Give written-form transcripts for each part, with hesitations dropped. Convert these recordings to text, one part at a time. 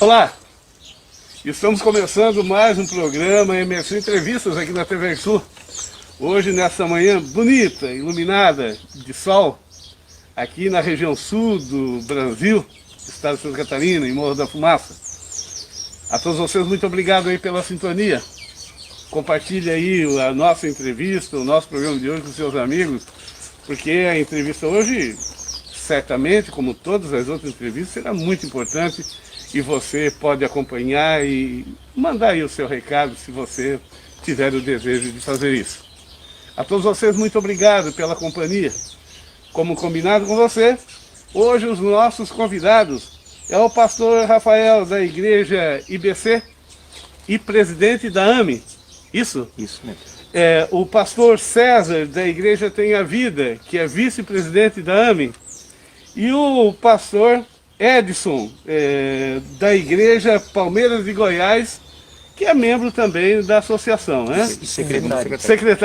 Olá, estamos começando mais um programa Imersão Entrevistas aqui na TV Sul. Hoje, nessa manhã bonita, iluminada de sol, aqui na região sul do Brasil, estado de Santa Catarina, em Morro da Fumaça. A todos vocês, muito obrigado aí pela sintonia. Compartilhe aí a nossa entrevista, o nosso programa de hoje com seus amigos, porque a entrevista hoje, certamente, como todas as outras entrevistas, será muito importante. E você pode acompanhar e mandar aí o seu recado se você tiver o desejo de fazer isso. A todos vocês, muito obrigado pela companhia. Como combinado com você, hoje os nossos convidados é o pastor Rafael da igreja IBC e presidente da AME. Isso? Isso mesmo. O pastor César da igreja Tem a Vida, que é vice-presidente da AME. E o pastor Edson, da igreja Palmeiras de Goiás, que é membro também da associação, né?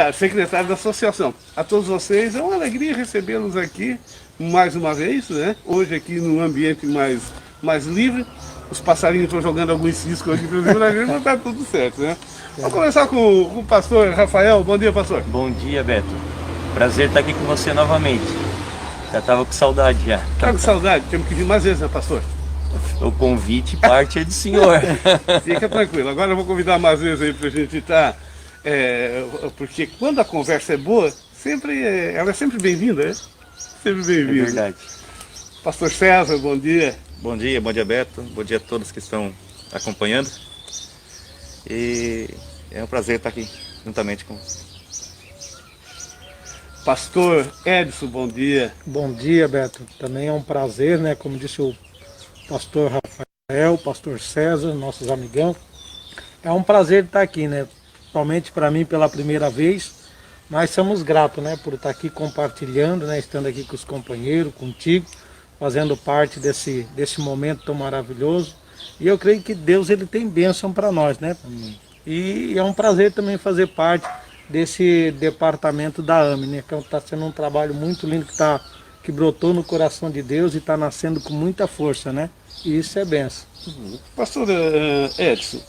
Secretário da associação. A todos vocês, é uma alegria recebê-los aqui mais uma vez, né? Hoje aqui num ambiente mais livre. Os passarinhos estão jogando alguns ciscos aqui para gente, mas tá tudo certo, né? Vamos começar com o pastor Rafael. Bom dia, pastor. Bom dia, Beto. Prazer estar aqui com você novamente. Já estava com saudade já. Tá com saudade? Temos que vir mais vezes, né, pastor? O convite parte é do senhor. Fica tranquilo. Agora eu vou convidar mais vezes aí pra gente estar... porque quando a conversa é boa, ela é sempre bem-vinda, né? Sempre bem-vinda. É verdade. Pastor César, bom dia. Bom dia Beto. Bom dia a todos que estão acompanhando. E é um prazer estar aqui juntamente com Pastor Edson, bom dia. Bom dia, Beto. Também é um prazer, né? Como disse o pastor Rafael, o pastor César, nossos amigão. É um prazer estar aqui, né? Principalmente para mim pela primeira vez. Mas somos gratos, né? Por estar aqui compartilhando, né? Estando aqui com os companheiros, contigo, fazendo parte desse momento tão maravilhoso. E eu creio que Deus ele tem bênção para nós, né? E é um prazer também fazer parte desse departamento da AME, né? Que está sendo um trabalho muito lindo que brotou no coração de Deus e está nascendo com muita força, né? E isso é bênção. Pastor Edson,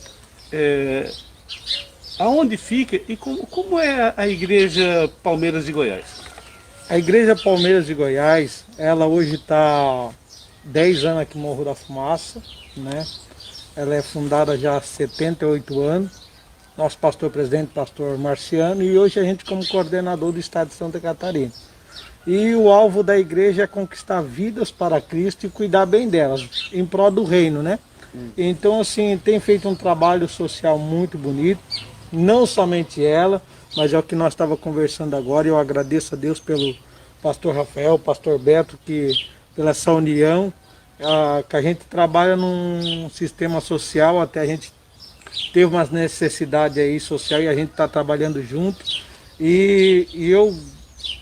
aonde fica e como é a igreja Palmeiras de Goiás? A igreja Palmeiras de Goiás, ela hoje está 10 anos aqui em Morro da Fumaça, né? Ela é fundada já há 78 anos. Nosso pastor-presidente, pastor Marciano, e hoje a gente como coordenador do estado de Santa Catarina. E o alvo da igreja é conquistar vidas para Cristo e cuidar bem delas, em prol do reino, né? Então, assim, tem feito um trabalho social muito bonito, não somente ela, mas é o que nós estávamos conversando agora, e eu agradeço a Deus pelo pastor Rafael, pastor Beto, pela essa união, que a gente trabalha num sistema social, até a gente teve umas necessidades aí social e a gente está trabalhando junto e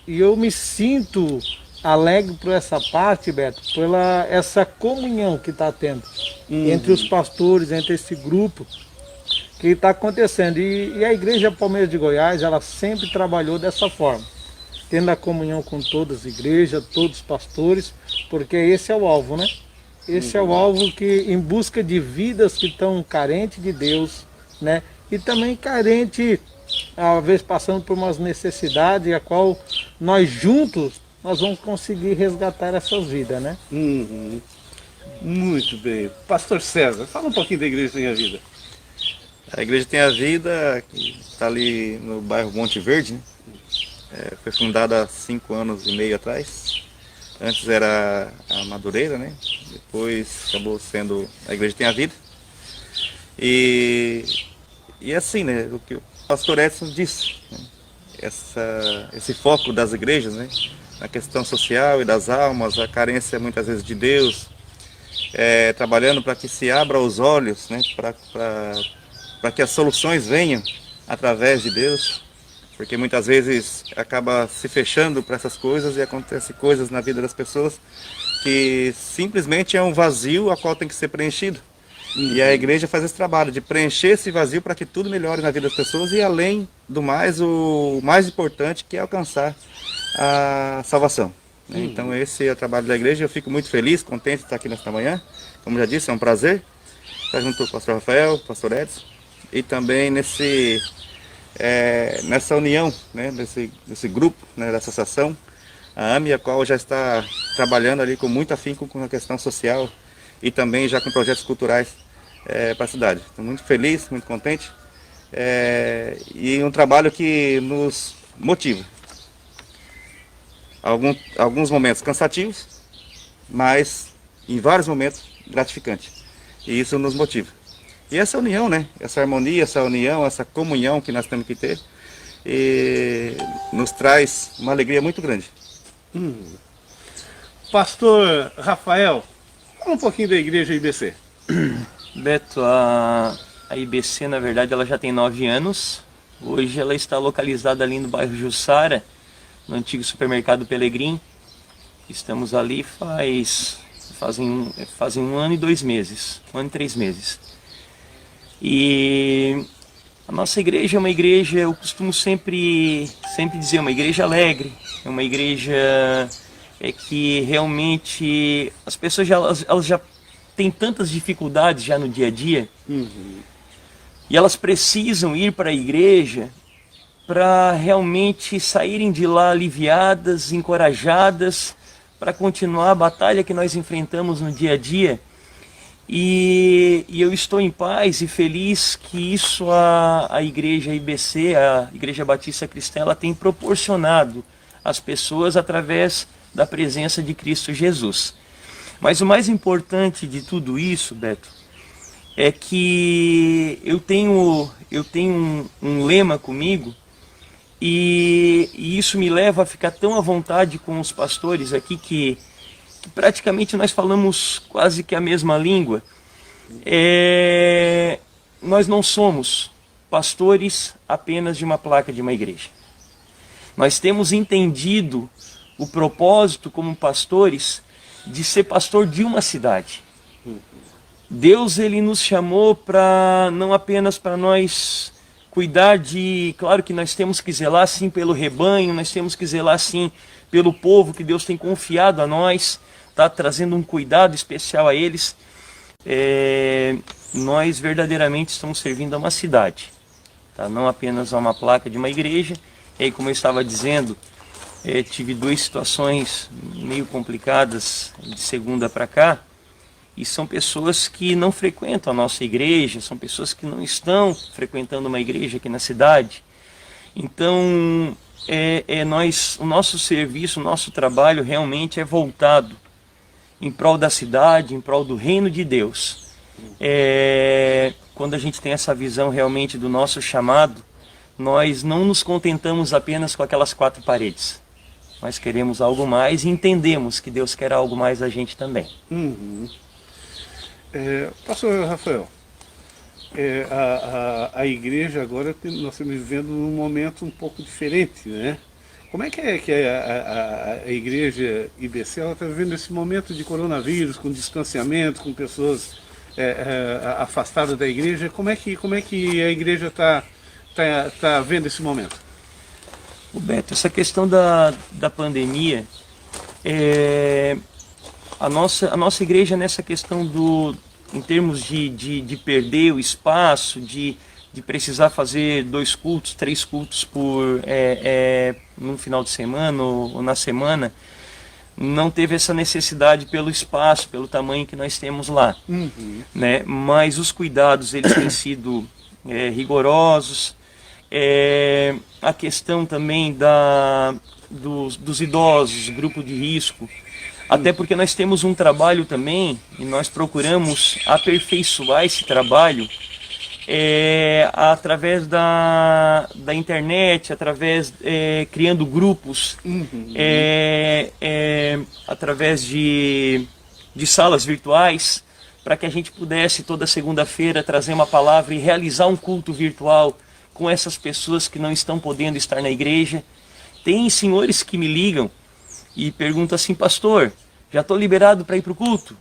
eu me sinto alegre por essa parte, Beto, pela essa comunhão que está tendo entre os pastores, entre esse grupo que está acontecendo. E a igreja Palmeiras de Goiás, ela sempre trabalhou dessa forma, tendo a comunhão com todas as igrejas, todos os pastores, porque esse é o alvo, né? Esse é o alvo que, em busca de vidas que estão carentes de Deus, né? E também carente, às vezes passando por umas necessidades, a qual nós juntos, nós vamos conseguir resgatar essas vidas, né? Muito bem. Pastor César, fala um pouquinho da igreja Tem a Vida. a Igreja Tem a Vida, que está ali no bairro Monte Verde, né? Foi fundada há 5 anos e meio atrás. Antes era a Madureira, né? Depois acabou sendo a Igreja Tem a Vida. E assim, né? O que o pastor Edson disse, né? Esse foco das igrejas, né? Na questão social e das almas, a carência muitas vezes de Deus, trabalhando para que se abra os olhos, né? Para que as soluções venham através de Deus. Porque muitas vezes acaba se fechando para essas coisas e acontecem coisas na vida das pessoas que simplesmente é um vazio a qual tem que ser preenchido. E a igreja faz esse trabalho de preencher esse vazio para que tudo melhore na vida das pessoas e, além do mais, o mais importante, que é alcançar a salvação. Então esse é o trabalho da igreja. Eu fico muito feliz, contente de estar aqui nesta manhã. Como já disse, é um prazer. está junto com o pastor Rafael, pastor Edson, e também nessa união, né, desse grupo, né, da associação, a AMI, a qual já está trabalhando ali com muito afinco com a questão social e também já com projetos culturais para a cidade. Estou muito feliz, muito contente, e um trabalho que nos motiva. Alguns momentos cansativos, mas em vários momentos gratificantes. E isso nos motiva. E essa união, né? Essa harmonia, essa união, essa comunhão que nós temos que ter, nos traz uma alegria muito grande. Pastor Rafael, fala um pouquinho da igreja IBC. Beto, a IBC, na verdade, ela já tem 9 anos. Hoje ela está localizada ali no bairro Jussara, no antigo supermercado Pelegrim. Estamos ali fazem 1 ano e 2 meses, 1 ano e 3 meses. E a nossa igreja é uma igreja, eu costumo sempre dizer, uma igreja alegre, é uma igreja que realmente as pessoas elas já têm tantas dificuldades já no dia a dia, e elas precisam ir para a igreja para realmente saírem de lá aliviadas, encorajadas, para continuar a batalha que nós enfrentamos no dia a dia. E eu estou em paz e feliz que isso a igreja IBC, a Igreja Batista Cristã, ela tem proporcionado às pessoas através da presença de Cristo Jesus. Mas o mais importante de tudo isso, Beto, é que eu tenho um lema comigo, e isso me leva a ficar tão à vontade com os pastores aqui que praticamente nós falamos quase que a mesma língua. Nós não somos pastores apenas de uma placa de uma igreja. Nós temos entendido o propósito como pastores de ser pastor de uma cidade. Deus, ele nos chamou para não apenas para nós cuidar claro que nós temos que zelar sim pelo rebanho, nós temos que zelar sim pelo povo que Deus tem confiado a nós, tá trazendo um cuidado especial a eles. Nós verdadeiramente estamos servindo a uma cidade, tá? Não apenas a uma placa de uma igreja. E aí, como eu estava dizendo, tive 2 situações meio complicadas de segunda para cá, e são pessoas que não frequentam a nossa igreja, são pessoas que não estão frequentando uma igreja aqui na cidade. Então, o nosso serviço, o nosso trabalho realmente é voltado em prol da cidade, em prol do reino de Deus. Quando a gente tem essa visão realmente do nosso chamado, nós não nos contentamos apenas com aquelas 4 paredes. Nós queremos algo mais e entendemos que Deus quer algo mais da gente também. Pastor Rafael, a igreja agora, nós estamos vivendo um momento um pouco diferente, né? Como é que a igreja IBC está vivendo esse momento de coronavírus, com distanciamento, com pessoas afastadas da igreja? Como é que a igreja está vendo esse momento? Beto, essa questão da pandemia, a nossa igreja nessa questão em termos de perder o espaço, de precisar fazer 2 cultos, 3 cultos num final de semana ou na semana, não teve essa necessidade pelo espaço, pelo tamanho que nós temos lá. Né? Mas os cuidados, eles têm sido rigorosos. A questão também dos idosos, grupo de risco, até porque nós temos um trabalho também, e nós procuramos aperfeiçoar esse trabalho através da internet, criando grupos, através de salas virtuais, para que a gente pudesse toda segunda-feira trazer uma palavra e realizar um culto virtual com essas pessoas que não estão podendo estar na igreja. Tem senhores que me ligam e perguntam assim: pastor, já estou liberado para ir para o culto?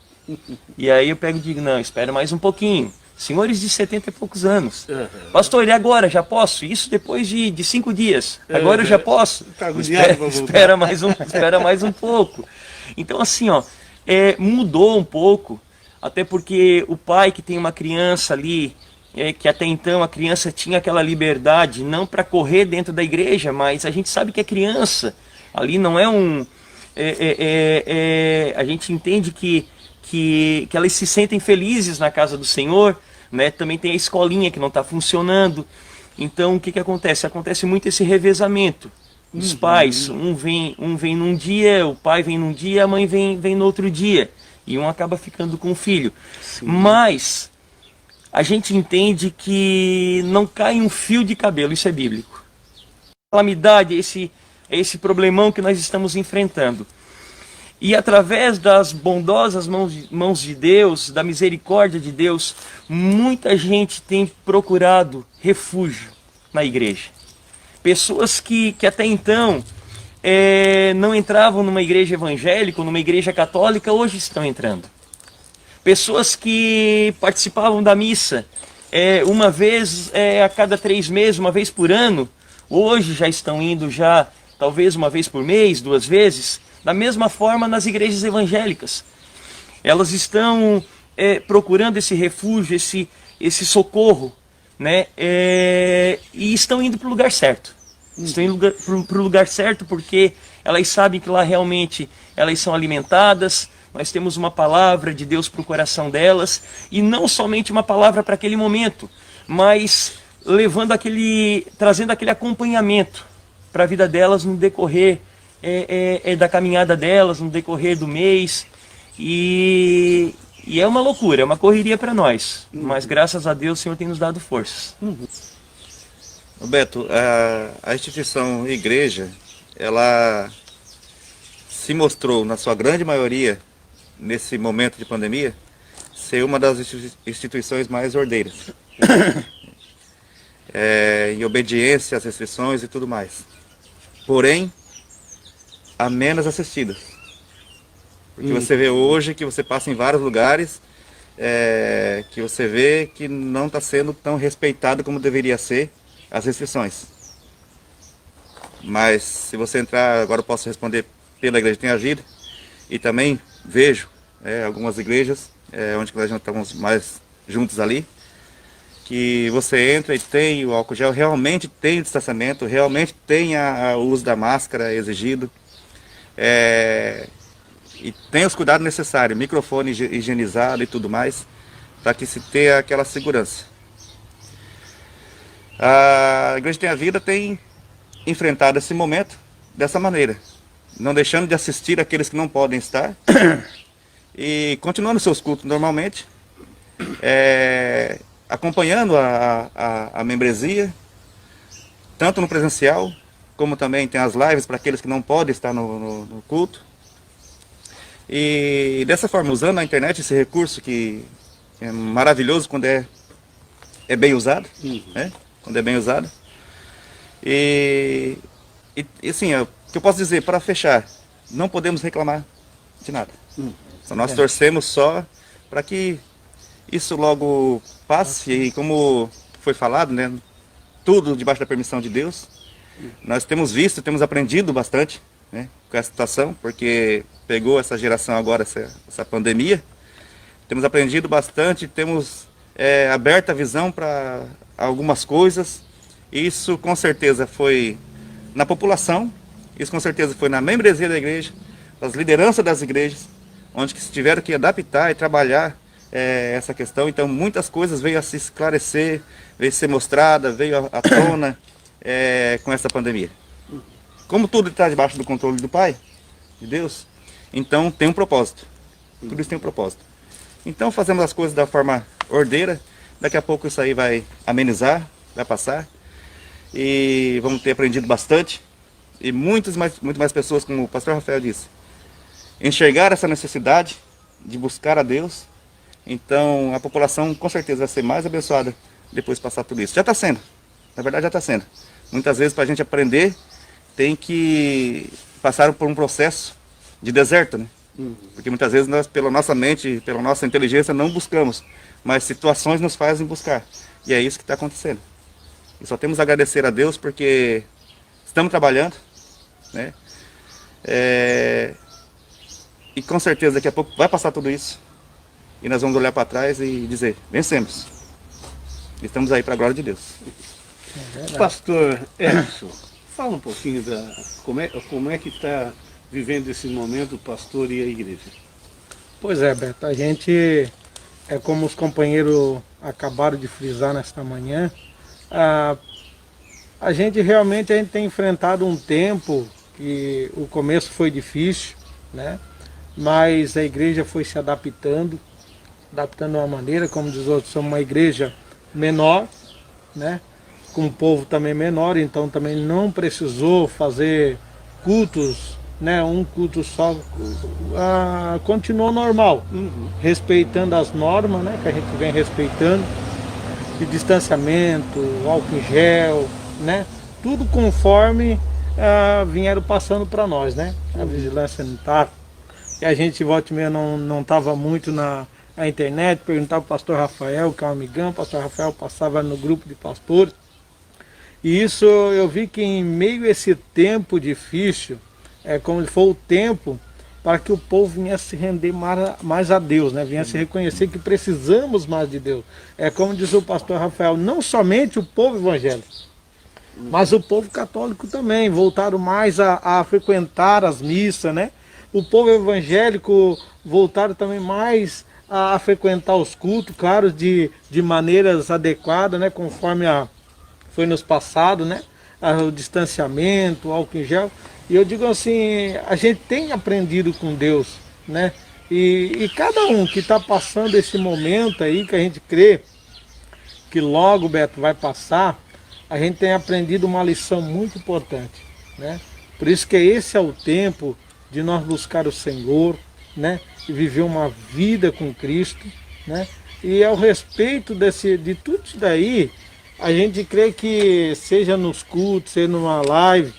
E aí eu pego e digo: não, espera mais um pouquinho. Senhores de 70 e poucos anos. Pastor, e agora? Já posso? Isso depois de 5 dias. Agora eu já posso? Espera mais um pouco. Então assim, mudou um pouco até porque o pai que tem uma criança ali, que até então a criança tinha aquela liberdade, não para correr dentro da igreja, mas a gente sabe que a criança ali não é um... a gente entende que elas se sentem felizes na casa do Senhor, né? Também tem a escolinha que não está funcionando. Então o que acontece? Acontece muito esse revezamento dos pais. Um vem num dia, o pai vem num dia, a mãe vem no outro dia. E um acaba ficando com o filho. Sim. Mas a gente entende que não cai um fio de cabelo, isso é bíblico. A calamidade é esse problemão que nós estamos enfrentando. E através das bondosas mãos de Deus, da misericórdia de Deus, muita gente tem procurado refúgio na igreja. Pessoas que até então não entravam numa igreja evangélica ou numa igreja católica, hoje estão entrando. Pessoas que participavam da missa uma vez a cada 3 meses, uma vez por ano, hoje já estão indo talvez uma vez por mês, 2 vezes. Da mesma forma nas igrejas evangélicas. Elas estão procurando esse refúgio, esse socorro, né? E estão indo para o lugar certo. Estão indo para o lugar certo porque elas sabem que lá realmente elas são alimentadas. Nós temos uma palavra de Deus para o coração delas. E não somente uma palavra para aquele momento, mas trazendo aquele acompanhamento para a vida delas no decorrer da caminhada delas, no decorrer do mês. E é uma loucura, é uma correria para nós. Mas graças a Deus o Senhor tem nos dado forças. Beto, a instituição igreja, ela se mostrou, na sua grande maioria, nesse momento de pandemia, ser uma das instituições mais ordeiras. Em obediência às restrições e tudo mais. Porém, a menos assistidas. Porque você vê hoje que você passa em vários lugares, que você vê que não está sendo tão respeitado como deveria ser as restrições. Mas se você entrar, agora eu posso responder pela igreja que tem agido, e também vejo algumas igrejas, onde nós já estamos mais juntos ali, que você entra e tem o álcool gel, realmente tem o distanciamento, realmente tem o uso da máscara exigido. E tem os cuidados necessários, microfone higienizado e tudo mais, para que se tenha aquela segurança. A Igreja Tem a Vida tem enfrentado esse momento dessa maneira, não deixando de assistir aqueles que não podem estar e continuando seus cultos normalmente, acompanhando a membresia, tanto no presencial, como também tem as lives para aqueles que não podem estar no culto. E dessa forma, usando a internet, esse recurso que é maravilhoso quando é bem usado, né? Quando é bem usado. E assim, o que eu posso dizer, para fechar, não podemos reclamar de nada. Então, nós torcemos só para que isso logo passe, e como foi falado, né? Tudo debaixo da permissão de Deus. Nós temos visto, temos aprendido bastante, né, com essa situação, porque pegou essa geração agora, essa pandemia. Temos aprendido bastante, temos aberto a visão para algumas coisas. Isso com certeza foi na população, isso com certeza foi na membresia da igreja, nas lideranças das igrejas, onde que se tiveram que adaptar e trabalhar essa questão. Então muitas coisas veio a se esclarecer, veio a ser mostrada, veio à tona com essa pandemia. Como tudo está debaixo do controle do Pai, de Deus, então tem um propósito. Tudo isso tem um propósito. Então fazemos as coisas da forma ordeira. Daqui a pouco isso aí vai amenizar, vai passar. E vamos ter aprendido bastante. E muito mais pessoas, como o pastor Rafael disse, enxergar essa necessidade de buscar a Deus. Então a população com certeza vai ser mais abençoada depois de passar tudo isso. Já está sendo. Na verdade já está sendo. Muitas vezes para a gente aprender tem que passar por um processo de deserto, né? Porque muitas vezes nós, pela nossa mente, pela nossa inteligência, não buscamos, mas situações nos fazem buscar. E é isso que está acontecendo. E só temos a agradecer a Deus porque estamos trabalhando, né? E com certeza daqui a pouco vai passar tudo isso. e nós vamos olhar para trás e dizer, vencemos. Estamos aí para a glória de Deus. Pastor Edson, fala um pouquinho como é que está vivendo esse momento o pastor e a igreja. Pois é, Beto, a gente, como os companheiros acabaram de frisar nesta manhã, a gente realmente tem enfrentado um tempo que o começo foi difícil, né? Mas a igreja foi se adaptando de uma maneira, como diz o outro, somos uma igreja menor, né? Com um povo também menor, então também não precisou fazer cultos, né? Um culto só, continuou normal, respeitando as normas, né? Que a gente vem respeitando, de distanciamento, álcool em gel, né? Tudo conforme vieram passando para nós, né? A vigilância sanitária. E a gente, volta e meia, não estava muito na internet, perguntava para o pastor Rafael, que é um amigão, o pastor Rafael passava no grupo de pastores. E isso eu vi que em meio a esse tempo difícil, como foi o tempo para que o povo viesse se render mais a Deus, né? Viesse reconhecer que precisamos mais de Deus. Como diz o pastor Rafael, não somente o povo evangélico, mas o povo católico também, voltaram mais a frequentar as missas, né? O povo evangélico voltaram também mais a frequentar os cultos, claro, de maneiras adequadas, né? Conforme foi nos passado, né? O distanciamento, o álcool em gel. E eu digo assim, a gente tem aprendido com Deus, né? E cada um que está passando esse momento aí, que a gente crê que logo, Beto, vai passar, a gente tem aprendido uma lição muito importante, né? Por isso que esse é o tempo de nós buscar o Senhor, né? E viver uma vida com Cristo, né? E ao respeito de tudo isso daí, a gente crê que seja nos cultos, seja numa live,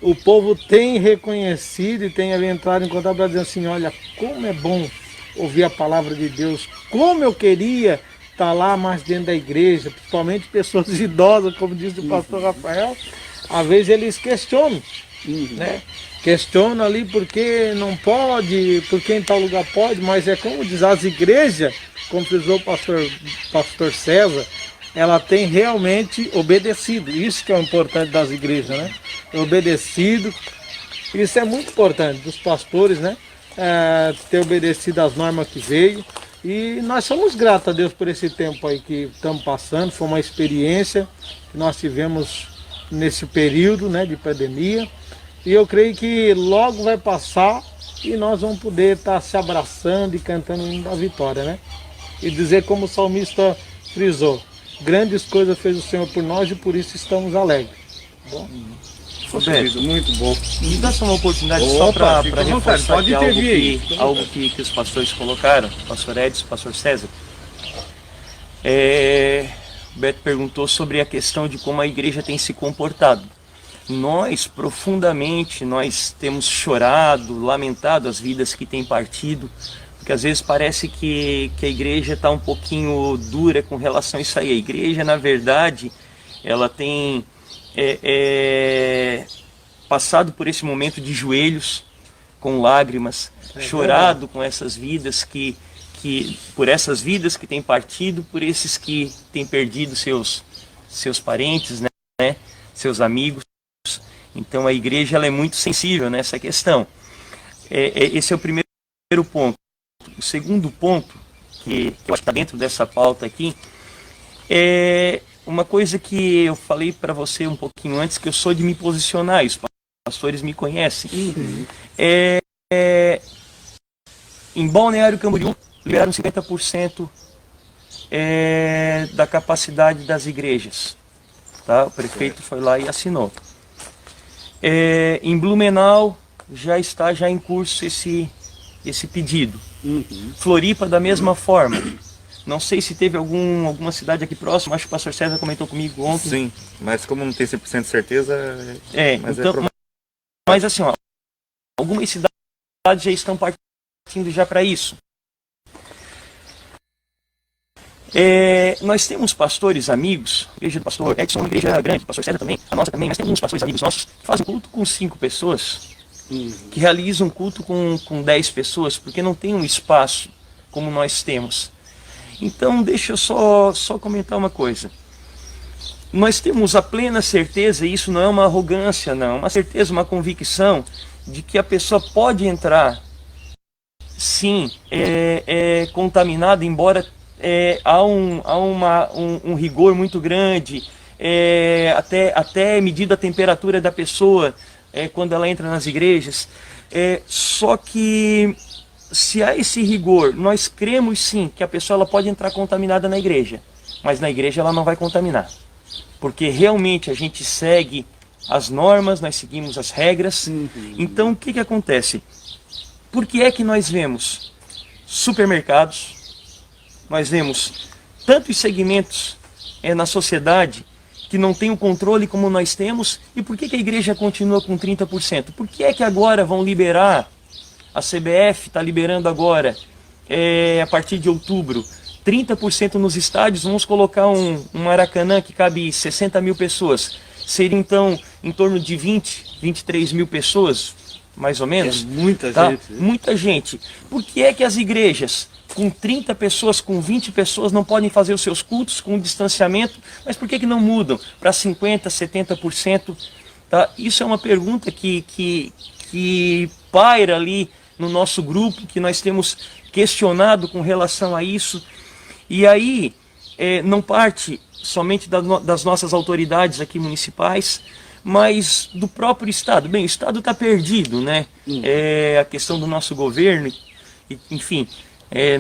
o povo tem reconhecido e tem entrado em contato para dizer assim, olha, como é bom ouvir a palavra de Deus, como eu queria estar lá mais dentro da igreja, principalmente pessoas idosas, como disse o pastor Rafael, às vezes eles questionam, né? Questionam ali porque não pode, porque em tal lugar pode, mas como diz, as igrejas, como frisou o pastor César, ela tem realmente obedecido. Isso que é o importante das igrejas, né? Obedecido. Isso é muito importante dos pastores, né? Ter obedecido às normas que veio. E nós somos gratos a Deus por esse tempo aí que estamos passando. Foi uma experiência que nós tivemos nesse período, né, de pandemia. E eu creio que logo vai passar e nós vamos poder estar se abraçando e cantando o hino da vitória, né? E dizer como o salmista frisou, grandes coisas fez o Senhor por nós e por isso estamos alegres. Bom? Roberto, muito bom. Me dá só uma oportunidade só para reforçar aqui algo que os pastores colocaram, o pastor Edson, o pastor César. O Beto perguntou sobre a questão de como a igreja tem se comportado. Nós, profundamente, nós temos chorado, lamentado as vidas que têm partido, porque às vezes parece que a igreja está um pouquinho dura com relação a isso aí. A igreja, na verdade, ela tem passado por esse momento de joelhos, com lágrimas, chorado com essas vidas por essas vidas que têm partido, por esses que têm perdido seus parentes, né, seus amigos. Então a igreja ela é muito sensível nessa questão. Esse é o primeiro ponto. O segundo ponto, que eu acho que está dentro dessa pauta aqui, é uma coisa que eu falei para você um pouquinho antes, que eu sou de me posicionar, os pastores me conhecem. Em Balneário Camboriú, liberaram 50% da capacidade das igrejas. Tá? O prefeito foi lá e assinou. Em Blumenau já está em curso esse pedido. Floripa da mesma forma. Não sei se teve alguma cidade aqui próxima, acho que o pastor César comentou comigo ontem. Sim, mas como não tem 100% de certeza... Mas assim, ó, algumas cidades já estão partindo já para isso. Nós temos pastores amigos, a igreja do pastor Edson é uma igreja grande, o pastor César também, a nossa também, mas temos uns pastores amigos nossos que fazem culto com 5 pessoas, que realizam culto com 10 pessoas, porque não tem um espaço como nós temos. Então deixa eu só comentar uma coisa. Nós temos a plena certeza, e isso não é uma arrogância, não, é uma certeza, uma convicção de que a pessoa pode entrar, sim, contaminada, embora há um rigor muito grande, até medida a temperatura da pessoa quando ela entra nas igrejas. Só que se há esse rigor, nós cremos sim que a pessoa ela pode entrar contaminada na igreja, mas na igreja ela não vai contaminar. Porque realmente a gente segue as normas, nós seguimos as regras. Então o que acontece? Por que é que nós vemos supermercados, nós vemos tantos segmentos na sociedade que não tem o controle como nós temos, e por que a igreja continua com 30%? Por que é que agora vão liberar, a CBF está liberando agora, a partir de outubro, 30% nos estádios? Vamos colocar um Maracanã que cabe 60 mil pessoas. Seria então em torno de 23 mil pessoas, mais ou menos. Muita tá? gente. Né? Muita gente. Por que é que as igrejas com 30 pessoas, com 20 pessoas não podem fazer os seus cultos com distanciamento? Mas por que não mudam para 50%, 70%? Tá? Isso é uma pergunta que paira ali no nosso grupo, que nós temos questionado com relação a isso. E aí, não parte somente das nossas autoridades aqui municipais, mas do próprio Estado. Bem, o Estado está perdido, né? A questão do nosso governo, enfim,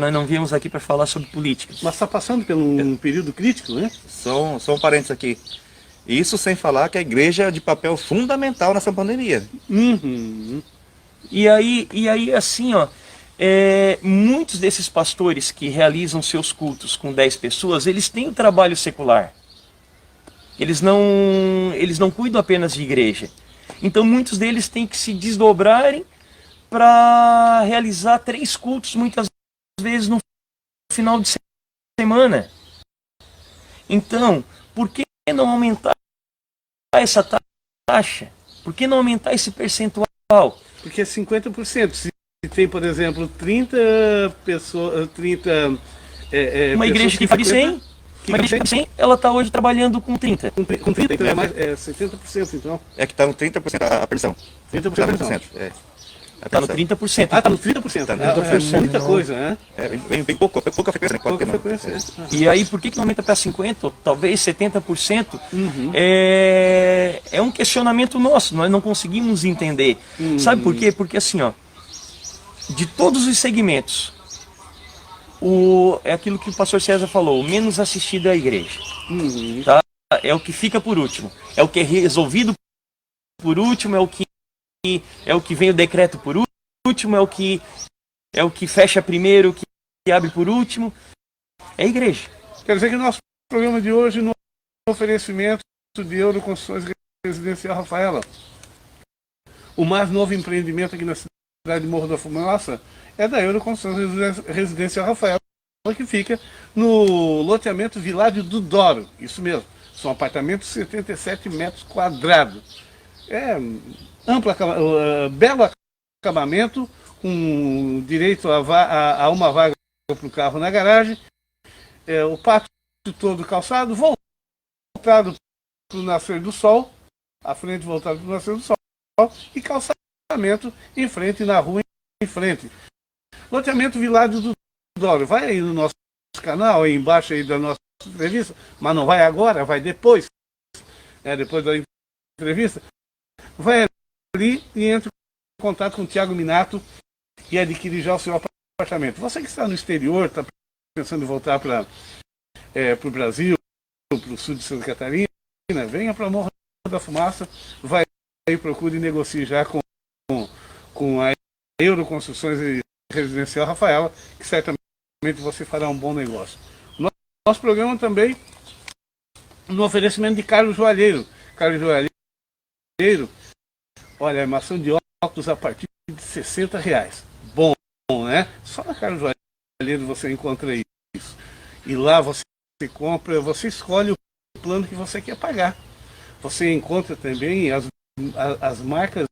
nós não viemos aqui para falar sobre política. Mas está passando por um período crítico, né? Só um parênteses aqui. Isso sem falar que a igreja é de papel fundamental nessa pandemia. E aí assim, ó, muitos desses pastores que realizam seus cultos com 10 pessoas, eles têm o trabalho secular. Eles não cuidam apenas de igreja. Então muitos deles têm que se desdobrarem para realizar 3 cultos, muitas vezes no final de semana. Então, por que não aumentar essa taxa? Por que não aumentar esse percentual? Porque é 50%. Se tem, por exemplo, 30 pessoas, 30 uma igreja que cabe 100, uma igreja que cabe 100, ela está hoje trabalhando com 30. Com 30, então é mais 70%, então. É que está no 30% a pressão. 30%. Está no 30%. Ah, está no 30%. Tá no 30%. É muita coisa, né? Vem pouca frequência, né? Pouca frequência. E aí, por que não aumenta para 50%, ou talvez 70%? É um questionamento nosso, nós não conseguimos entender. Sabe por quê? Porque assim, ó, de todos os segmentos, é aquilo que o pastor César falou, o menos assistido é a igreja. Tá? É o que fica por último, é o que é resolvido por último, é o que vem o decreto por último, é o que fecha primeiro, o que abre por último, é a igreja. Quer dizer que o nosso programa de hoje, no oferecimento de Euroconstruções Residencial Rafaela, o mais novo empreendimento aqui na cidade de Morro da Fumaça, é da Euroconstruções Residencial Rafaela, que fica no loteamento Viládio do Doro. Isso mesmo, são apartamentos de 77 metros quadrados. Belo acabamento, com direito a uma vaga para o carro na garagem, o pátio todo calçado, voltado para o nascer do sol, a frente voltada para o nascer do sol, e calçamento em frente, na rua em frente. Loteamento Viládio do Doro. Vai aí no nosso canal, aí embaixo aí da nossa entrevista, mas não vai agora, vai depois. Depois da entrevista. Vai ali e entre em contato com o Thiago Minato e adquirir já o seu apartamento. Você que está no exterior, está pensando em voltar para o Brasil, para o sul de Santa Catarina, venha para Morro da Fumaça, vai aí, procure e negocie já com a Euroconstruções Residencial Rafaela, que certamente você fará um bom negócio. Nosso programa também no oferecimento de Carlos Joalheiro. Carlos Joalheiro, olha, armação de óculos a partir de R$60. Bom, né? Só na Carlos Joalheiro você encontra isso. E lá você compra, você escolhe o plano que você quer pagar. Você encontra também as marcas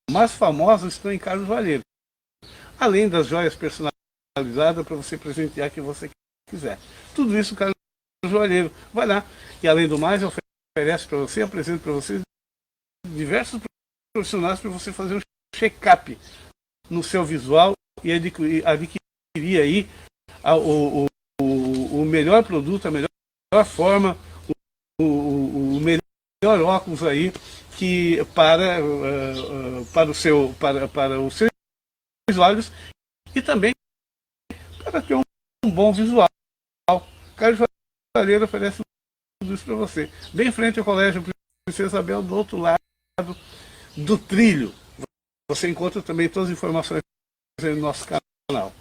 mais famosas estão em Carlos Joalheiro. Além das joias personalizadas personalizada para você presentear quem você quiser. Tudo isso o Carlos Joalheiro vai lá e, além do mais, oferece para você, apresenta para você diversos profissionais para você fazer um check-up no seu visual e adquirir aí o melhor produto, a melhor forma, o melhor óculos aí que para os seus olhos e também para ter um bom visual. Carlos Joalheiro oferece tudo isso para você. Bem em frente ao Colégio Princesa Isabel, do outro lado do trilho. Você encontra também todas as informações no nosso canal.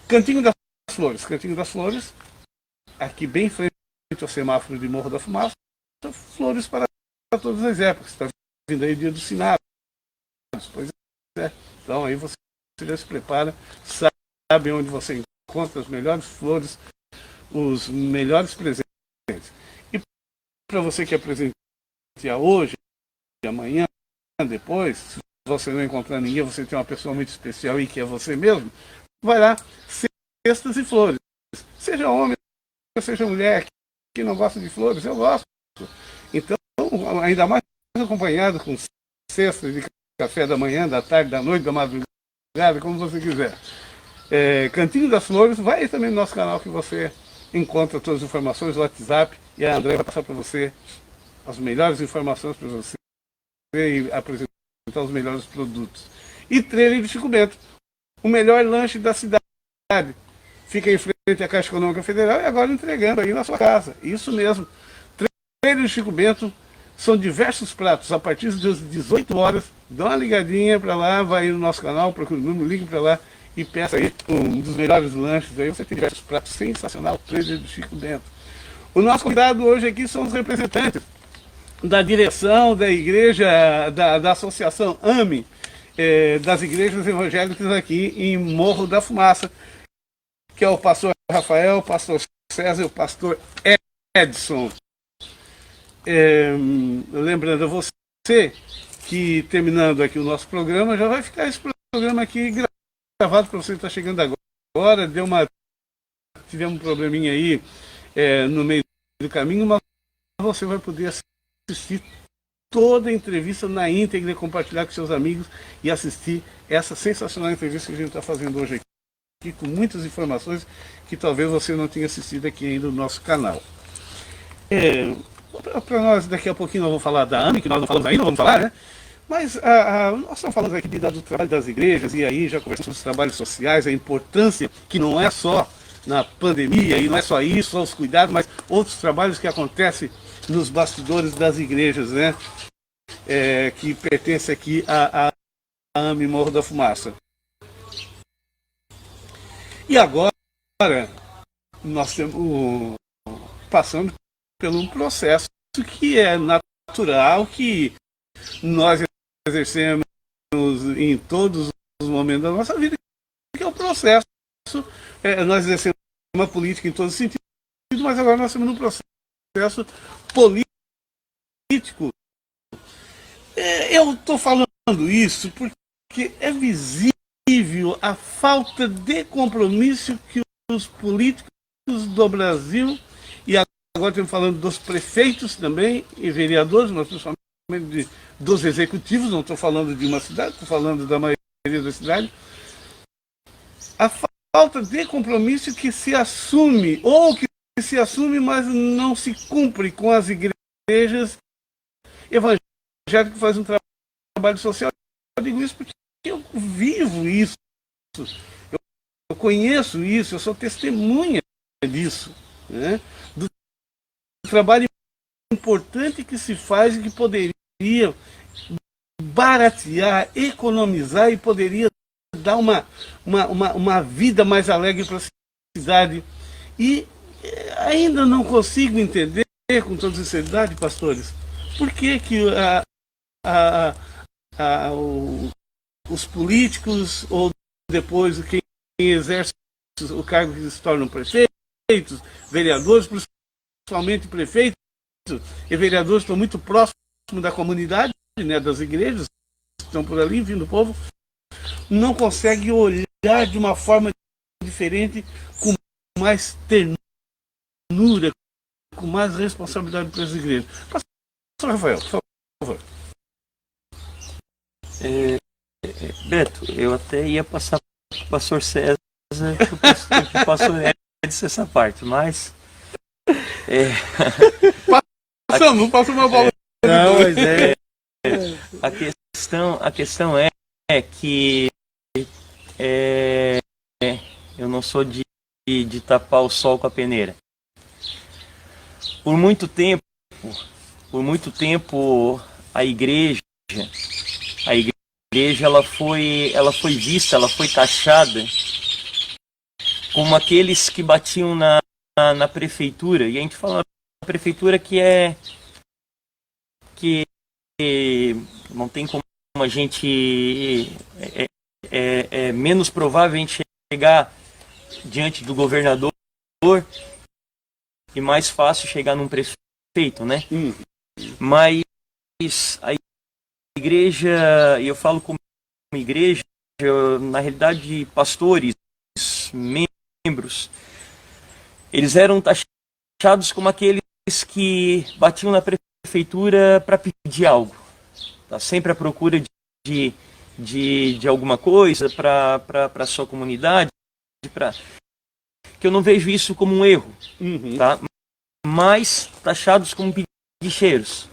Cantinho das Flores. Cantinho das Flores, aqui bem em frente ao semáforo de Morro da Fumaça, flores para todas as épocas. Está vindo aí dia dos finados. Pois é. Então aí você já se prepara, sabe onde você encontra as melhores flores, os melhores presentes. E para você que é presentear hoje, amanhã, depois, se você não encontrar ninguém, você tem uma pessoa muito especial e que é você mesmo, vai lá, cestas e flores. Seja homem, seja mulher, que não gosta de flores, eu gosto. Então, ainda mais acompanhado com cestas de café da manhã, da tarde, da noite, da madrugada, como você quiser. Cantinho das Flores, vai aí também no nosso canal que você encontra todas as informações, o WhatsApp, e a André vai passar para você as melhores informações para você e apresentar os melhores produtos. E Trailer de Chico Bento, o melhor lanche da cidade. Fica em frente à Caixa Econômica Federal e agora entregando aí na sua casa. Isso mesmo. Trailer de Chico Bento, são diversos pratos. A partir das 18 horas, dá uma ligadinha para lá, vai aí no nosso canal, procura o número, ligue para lá e peça aí um dos melhores lanches. Aí você tem diversos pratos. Sensacional, Trailer de Chico Bento. O nosso convidado hoje aqui são os representantes da direção da igreja, da associação AME, das igrejas evangélicas aqui em Morro da Fumaça, que é o pastor Rafael, o pastor César e o pastor Edson. Lembrando a você que, terminando aqui o nosso programa, já vai ficar esse programa aqui gravado para você que está chegando agora. Tivemos um probleminha aí no meio do caminho, mas você vai poder assistir toda a entrevista na íntegra, compartilhar com seus amigos e assistir essa sensacional entrevista que a gente está fazendo hoje aqui, com muitas informações que talvez você não tenha assistido aqui ainda no nosso canal. Para nós, daqui a pouquinho nós vamos falar da AME, que nós não falamos ainda, vamos falar, né? Mas nós estamos falando aqui do trabalho das igrejas, e aí já conversamos sobre os trabalhos sociais, a importância que não é só na pandemia, e não é só isso, só os cuidados, mas outros trabalhos que acontecem nos bastidores das igrejas, né? Que pertence aqui à AME Morro da Fumaça. E agora nós estamos passando por um processo que é natural, que nós exercemos em todos os momentos da nossa vida, que é o processo. Nós exercemos uma política em todos os sentidos, mas agora nós estamos num processo político. Eu estou falando isso porque é visível a falta de compromisso que os políticos do Brasil, e agora estamos falando dos prefeitos também, e vereadores, mas principalmente dos executivos, não estou falando de uma cidade, estou falando da maioria da cidade, a falta de compromisso que se assume, ou que se assume, mas não se cumpre com as igrejas evangélicas que fazem um trabalho social. Eu digo isso porque eu vivo isso, eu conheço isso, eu sou testemunha disso, né? Do trabalho importante que se faz e que poderia baratear, economizar e poderia dar uma vida mais alegre para a cidade. E ainda não consigo entender, com toda sinceridade, pastores, por que os políticos, ou depois quem exerce o cargo que se tornam prefeitos, vereadores, principalmente prefeitos e vereadores, estão muito próximos da comunidade, né, das igrejas que estão por ali, vindo do povo, não conseguem olhar de uma forma diferente, com mais ternura, com mais responsabilidade para as igrejas. Pastor Rafael, por favor. Beto, eu até ia passar para o pastor César, que o pastor Edson essa parte, mas... Não passa uma bola. Não, mas é. A questão é que eu não sou de tapar o sol com a peneira. Por muito tempo, a igreja ela foi vista, ela foi taxada como aqueles que batiam na prefeitura, e a gente fala na prefeitura que não tem como a gente é menos provável a gente chegar diante do governador e mais fácil chegar num prefeito, né? Mas a igreja, e eu falo como igreja, na realidade pastores, membros, eles eram taxados como aqueles que batiam na prefeitura para pedir algo, tá sempre à procura de alguma coisa para a sua comunidade, que eu não vejo isso como um erro, tá? Mas taxados como pedicheiros.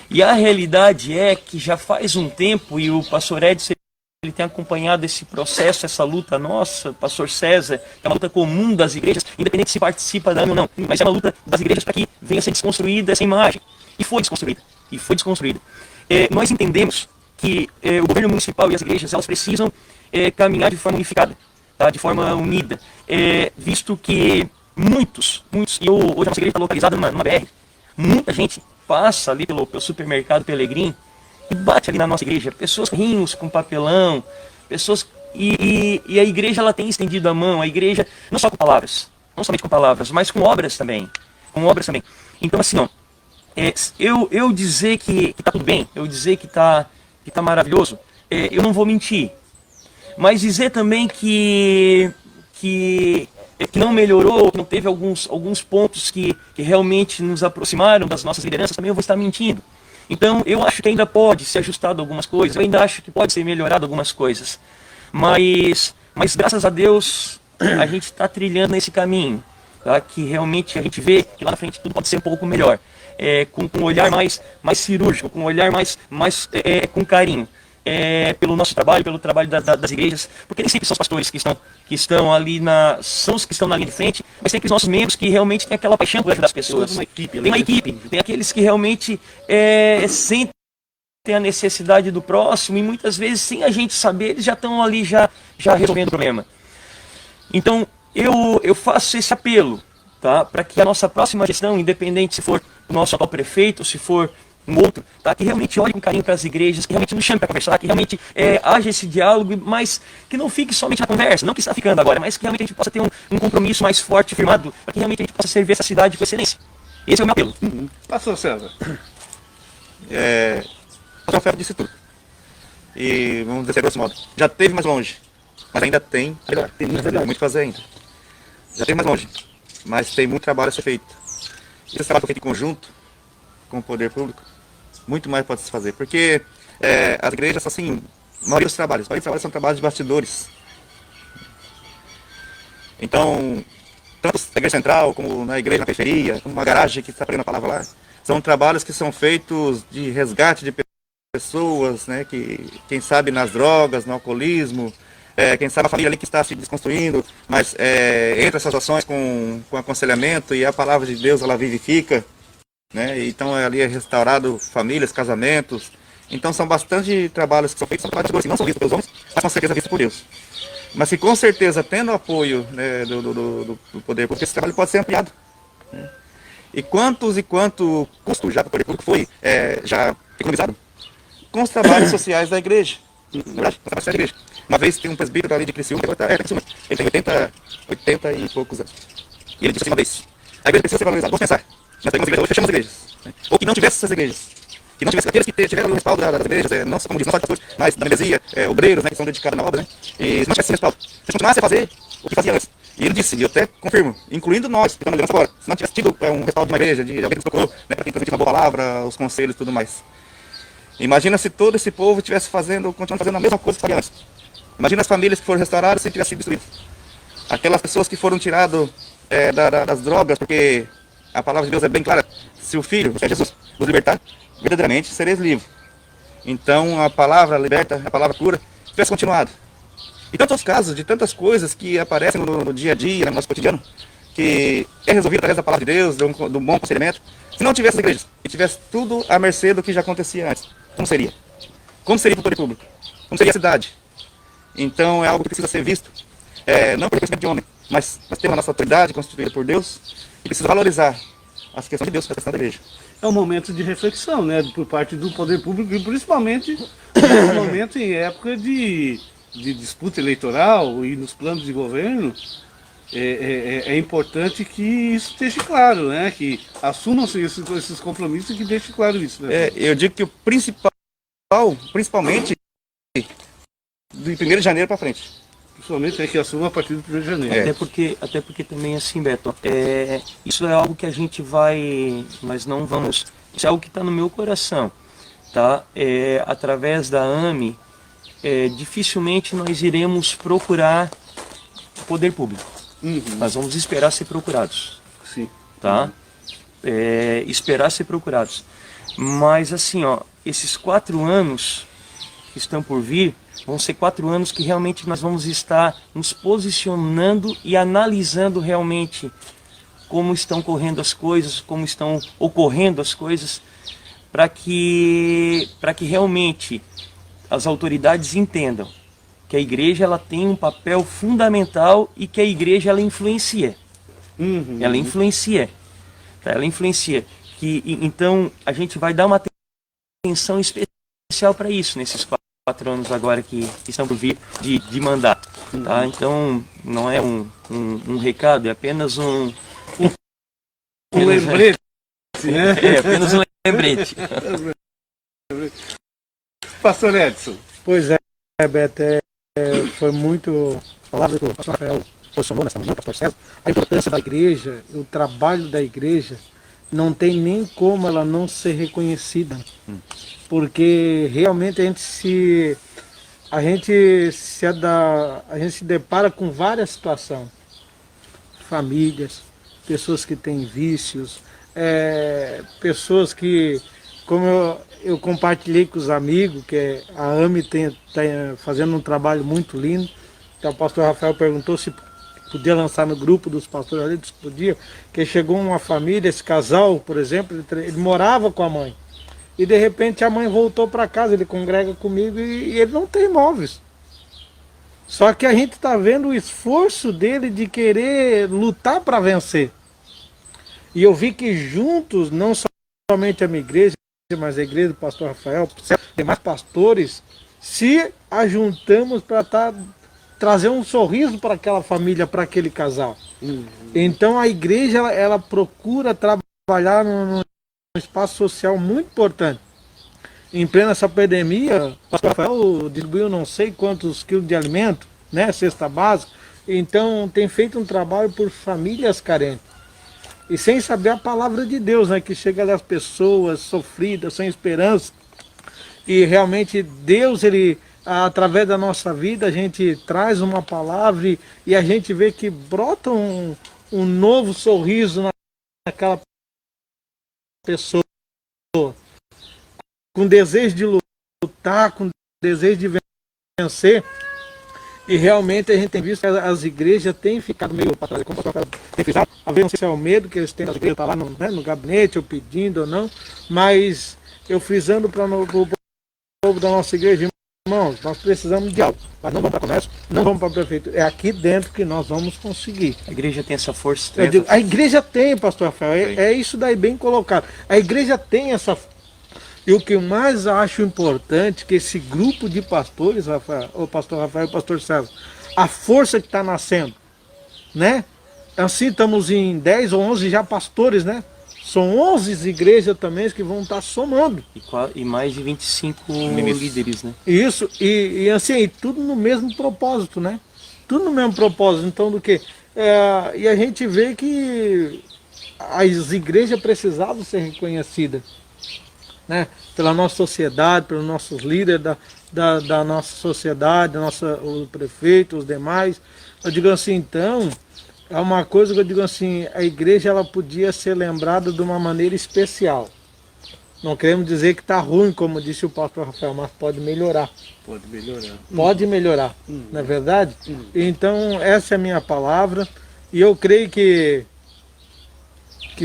E a realidade é que já faz um tempo, e o pastor Edson ele tem acompanhado esse processo, essa luta nossa, pastor César, é uma luta comum das igrejas, independente se participa da ou não, mas é uma luta das igrejas para que venha a ser desconstruída essa imagem. E foi desconstruída. Nós entendemos que o governo municipal e as igrejas elas precisam caminhar de forma unificada, tá? De forma unida, visto que muitos, e hoje a nossa igreja está localizada numa BR, muita gente passa ali pelo supermercado Pelegrim e bate ali na nossa igreja, pessoas com carrinhos, com papelão, pessoas e a igreja ela tem estendido a mão, a igreja não só com palavras, não somente com palavras, mas com obras também, Então assim, eu dizer que tá tudo bem, eu dizer que tá maravilhoso, eu não vou mentir, mas dizer também que não melhorou, que não teve alguns pontos que realmente nos aproximaram das nossas lideranças, também eu vou estar mentindo. Então, eu acho que ainda pode ser ajustado algumas coisas, eu ainda acho que pode ser melhorado algumas coisas. Mas graças a Deus, a gente está trilhando nesse caminho, tá? Que realmente a gente vê que lá na frente tudo pode ser um pouco melhor. Com um olhar mais cirúrgico, com um olhar mais com carinho. Pelo nosso trabalho, pelo trabalho das igrejas, porque nem sempre são os pastores que estão ali são os que estão na linha de frente, mas tem aqueles nossos membros que realmente têm aquela paixão por ajudar as pessoas. Tem uma equipe, tem aqueles que realmente sentem a necessidade do próximo e muitas vezes, sem a gente saber, eles já estão ali já resolvendo o problema. Então, eu faço esse apelo, tá? Para que a nossa próxima gestão, independente se for o nosso atual prefeito, se for um outro, tá? Que realmente olhe com carinho para as igrejas, que realmente nos chame para conversar, que realmente haja esse diálogo, mas que não fique somente na conversa, não que está ficando agora, mas que realmente a gente possa ter um compromisso mais forte, firmado, para que realmente a gente possa servir essa cidade com excelência. Esse é o meu apelo. Pastor César. O Rafael disse tudo. E vamos dizer grosso modo, já teve mais longe, mas ainda tem muito a fazer ainda. Já teve mais longe, mas tem muito trabalho a ser feito. Esse trabalho foi feito em conjunto com o poder público. Muito mais pode se fazer, porque as igrejas, assim, a maioria dos trabalhos são trabalhos de bastidores. Então, tanto na igreja central, como na igreja na periferia, como uma garagem que está pregando a palavra lá, são trabalhos que são feitos de resgate de pessoas, né, que quem sabe nas drogas, no alcoolismo, quem sabe a família ali que está se desconstruindo, mas entre essas ações com aconselhamento e a palavra de Deus ela vivifica, né? Então ali é restaurado famílias, casamentos. Então são bastante trabalhos que são feitos, são trabalhos que não são vistos pelos homens, mas com certeza vistos por Deus. Mas que com certeza, tendo o apoio, né, do poder público, esse trabalho pode ser ampliado, né? E quanto custo já para o poder público foi já economizado com os trabalhos sociais da igreja. Na verdade, uma vez tem um presbítero ali de Criciúma, ele tem 80 e poucos anos. E ele disse assim uma vez: a igreja precisa ser valorizada. Vamos pensar. Nós pegamos igrejas, hoje fechamos as igrejas, né? Ou que não tivesse essas igrejas. Que não tivesse aqueles que tiveram o respaldo das igrejas, não só de pastores, mas da membresia, obreiros, né, que são dedicados na obra, né? E se não tivesse esse respaldo, se a gente continuasse a fazer o que fazia antes. E ele disse, e eu até confirmo, incluindo nós, que estamos liderança agora, se não tivesse tido um respaldo de uma igreja, de alguém que nos procurou, né, para quem transmitir uma boa palavra, os conselhos e tudo mais. Imagina se todo esse povo estivesse continuando fazendo a mesma coisa que fazia antes. Imagina as famílias que foram restauradas se tivessem sido destruídas. Aquelas pessoas que foram tiradas das drogas, porque a palavra de Deus é bem clara. Se o Filho, que é Jesus, nos libertar, verdadeiramente sereis livres. Então a palavra liberta, a palavra cura, tivesse continuado. E tantos casos de tantas coisas que aparecem no dia a dia, no nosso cotidiano, que é resolvido através da palavra de Deus, do bom aconselhamento. Se não tivesse igrejas e tivesse tudo à mercê do que já acontecia antes, como seria? Como seria o poder público? Como seria a cidade? Então é algo que precisa ser visto, não por conhecimento de homem, mas nós temos a nossa autoridade constituída por Deus e precisa valorizar as questões de Deus para a questão da igreja. É um momento de reflexão, né, por parte do poder público e principalmente nesse momento em época de disputa eleitoral e nos planos de governo. É importante que isso esteja claro, né, que assumam-se esses compromissos e que deixe claro isso. Né? Eu digo que o principalmente de 1º de janeiro para frente. Principalmente que assuma a partir do 1º de janeiro. Até porque também assim, Beto, isso é algo que a gente nós não vamos, isso é algo que está no meu coração, tá? Através da AME, dificilmente nós iremos procurar o poder público. Uhum. Nós vamos esperar ser procurados. Sim. Tá? Esperar ser procurados. Mas assim, ó, esses 4 anos que estão por vir, vão ser 4 anos que realmente nós vamos estar nos posicionando e analisando realmente como estão correndo as coisas, como estão ocorrendo as coisas, para que realmente as autoridades entendam que a igreja ela tem um papel fundamental e que a igreja ela influencia. Uhum. Ela influencia. Tá? Ela influencia. Então a gente vai dar uma atenção especial para isso nesses 4 anos agora que estão por vir de mandato. Tá? Então não é um recado, é apenas um lembrete, né? Apenas um lembrete. Pastor Edson. Pois Beto, foi muito palavra que o pastor Rafael posicionou nessa manhã, o pastor César, a importância da igreja, o trabalho da igreja, não tem nem como ela não ser reconhecida, porque realmente a gente se depara com várias situações, famílias, pessoas que têm vícios, pessoas que, como eu compartilhei com os amigos, que a AME está fazendo um trabalho muito lindo. Então o pastor Rafael perguntou se podia lançar no grupo dos pastores ali, disse que podia, que chegou uma família, esse casal, por exemplo, ele morava com a mãe. E de repente a mãe voltou para casa, ele congrega comigo e ele não tem imóveis. Só que a gente está vendo o esforço dele de querer lutar para vencer. E eu vi que juntos, não somente a minha igreja, mas a igreja do pastor Rafael, demais pastores, se ajuntamos para trazer um sorriso para aquela família, para aquele casal. Então a igreja ela procura trabalhar num espaço social muito importante. Em plena essa pandemia, o pastor Rafael distribuiu não sei quantos quilos de alimento, né, cesta básica. Então tem feito um trabalho por famílias carentes. E sem saber a palavra de Deus, né, que chega às pessoas sofridas, sem esperança. E realmente Deus, ele, através da nossa vida, a gente traz uma palavra e a gente vê que brota um novo sorriso naquela pessoa. Com desejo de lutar, com desejo de vencer. E realmente a gente tem visto que as igrejas têm ficado meio para trás, como o pastor tem frisado, a ver, não sei se é o medo que eles têm das igrejas, tá lá no gabinete, ou pedindo ou não, mas eu frisando para o povo da nossa igreja, irmãos, nós precisamos de algo, mas não vamos para comércio, não vamos para a prefeitura, é aqui dentro que nós vamos conseguir. A igreja tem essa força. A igreja tem, pastor Rafael, é isso daí bem colocado, a igreja tem essa. E o que eu mais acho importante, que esse grupo de pastores, o pastor Rafael e o pastor César, a força que está nascendo, né? Assim, estamos em 10 ou 11 já pastores, né? São 11 igrejas também que vão estar somando. E mais de 25 líderes, né? Isso, e assim, tudo no mesmo propósito, né? tudo no mesmo propósito. Então, do que? E a gente vê que as igrejas precisavam ser reconhecidas, né? Pela nossa sociedade, pelos nossos líderes da nossa sociedade, o prefeito, os demais. Eu digo assim, então, é uma coisa que eu digo assim, a igreja ela podia ser lembrada de uma maneira especial. Não queremos dizer que está ruim, como disse o pastor Rafael, mas pode melhorar. Pode melhorar. Pode melhorar, não é verdade? Então, essa é a minha palavra. E eu creio que